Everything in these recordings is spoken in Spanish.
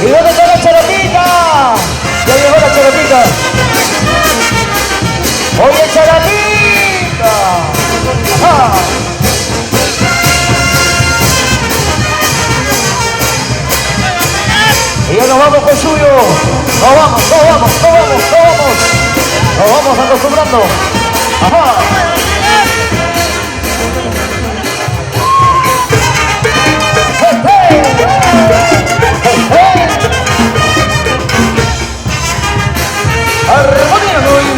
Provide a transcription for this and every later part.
¿Y dónde está la charapita? Ya llegó la charapita. ¡Oye, charapita! ¡Ajá! Y ya nos vamos con suyo. Nos vamos. Nos vamos acostumbrando. Ajá. Armonía, güey.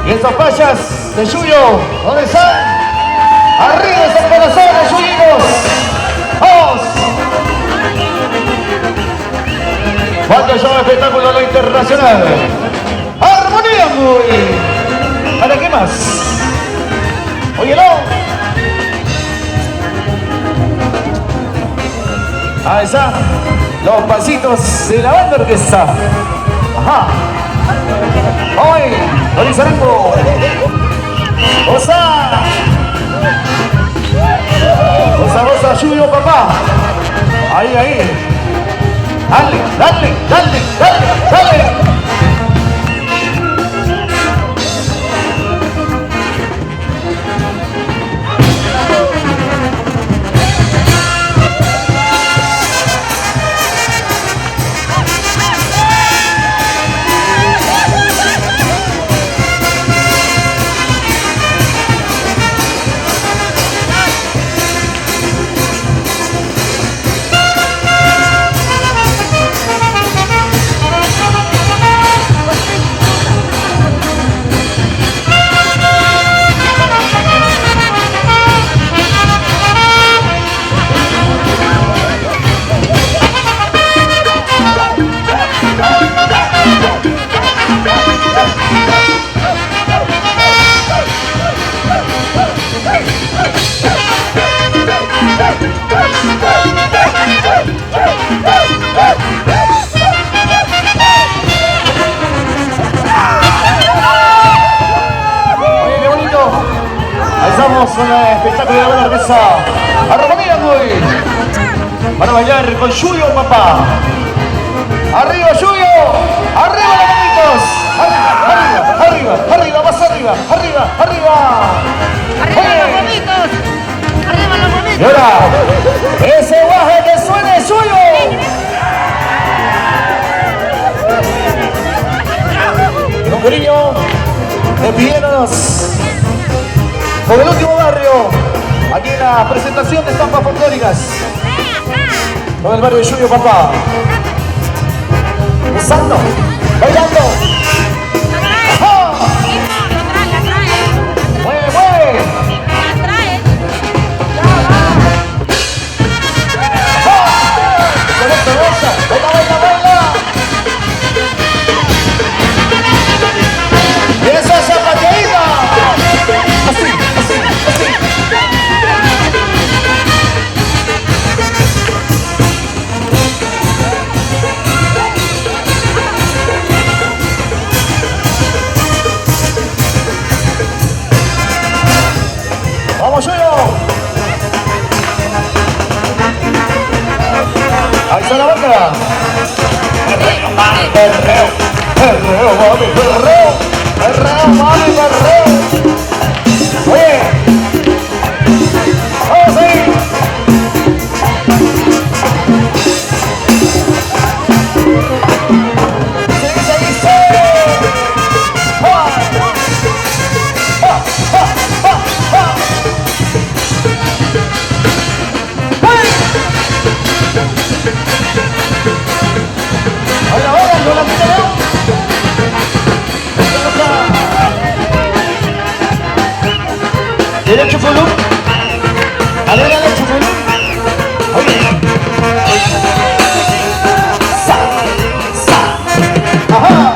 Y esas pachas de Yuyo, ¿dónde están? Arriba esos corazones, Yuyitos. ¡Vamos! Cuando yo espectáculo lo internacional. ¡Armonía, muy! ¿Para qué más? Óyelo. Ahí está. Los pasitos de la banda orquesta. Ajá. Hoy, Orizarango. Osa. Osa, Yuyo, papá. Ahí. Dale. Con el espectáculo de la buena orquesta. Armonía, muy. Van a bailar con Yuyo, papá. Arriba, Yuyo. Arriba los manitos. Arriba, más arriba. Arriba los mamitos. Y ahora, ese guaje que suene es suyo. Y con cariño, despidiéndonos por el último barrio, aquí en la presentación de estampas folclóricas. Con el barrio de Yuyo, papá. Gozando, bailando. ¡Ajá! ¡Mueve! ¡Con esto, baila! ¡Y esa zapateadita! Así. ¡Vamos, Yuyo! ¡Ahí está la banda! ¡Perreo, mami, perreo! ¡Oye! ¡Vamos ahí! ¡Ahora, no la Derecho Pulú. A ver, derecho Pulú. Oye. Sa, sa. Ajá.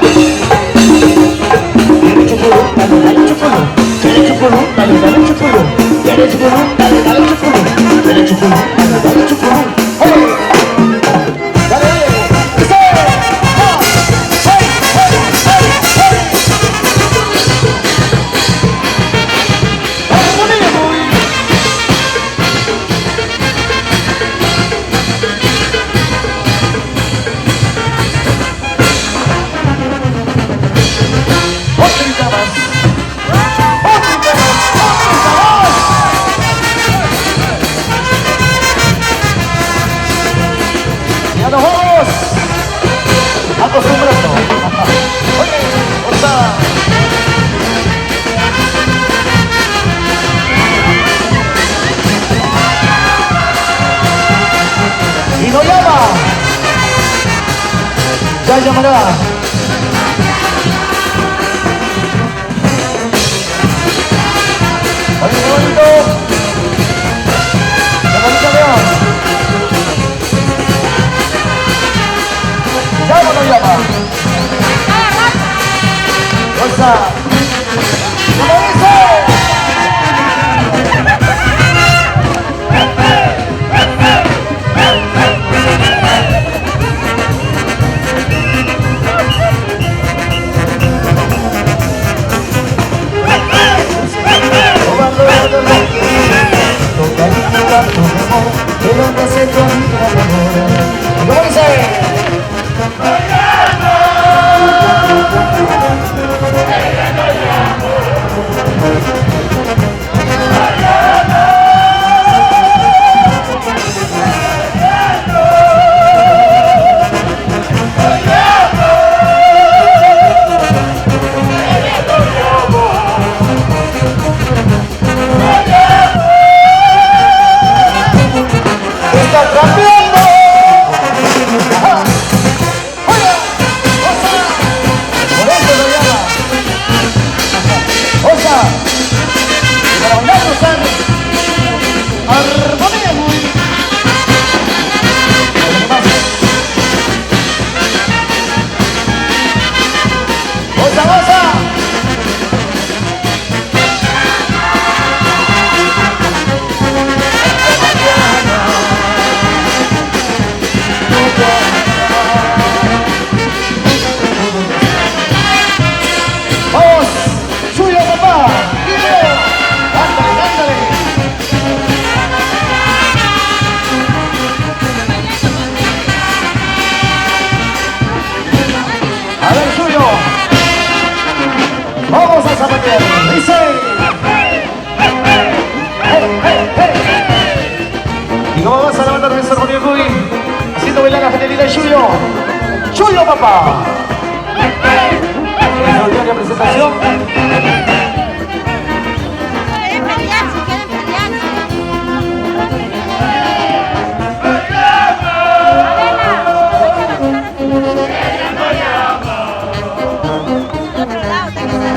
Derecho Pulú, dale, derecho Pulú. Derecho Pulú, dale, derecho Pulú. Derecho Pulú, dale, derecho Pulú. Derecho Pulú, dale, derecho Pulú. Oye. Dale, dale. ¡Dice! ¡Ya nos vamos! Acostumbrando. Oye, ¡Osa! Y no llama. Ya llamará. Oye, qué bonito. Qué bonito, León. ¿Llama o no llama? ¡Osa! ¿Cómo dice? ¿Cómo dice? ¡Está cambiando! ¡Ajá! ¡Oye! ¡Osa! Por eso lo llama. ¡Osa! Y para bailar no sale. ¡Armonía muy! ¡Osa, osa! ¡Vamos! ¡Suyo, papá! ¡Dile! ¡Ándale, ándale! A ver, suyo. Vamos a zapatear. Dice. ¡Hey, hey, hey! ¿Y cómo vas a levantar esa armonía, Cuy? Haciendo bailar la genialidad de Suyo. ¡Suyo, papá! Extraordinaria presentación. Quieren pelearse, quieren pelearse. De otro lado, tengo que ser.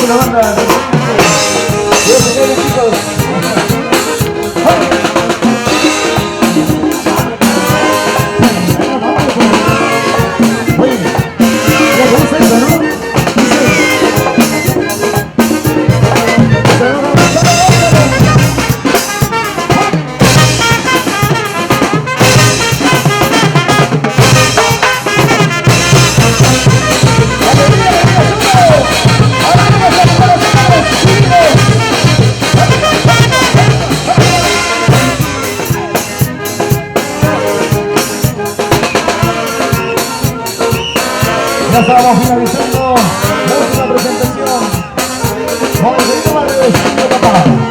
La banda. Dios te quiere, chicos. Oye, ya conoces eso, ¿no? Dice. Ya estamos finalizando la última presentación con el querido barrio de Sitio Papá.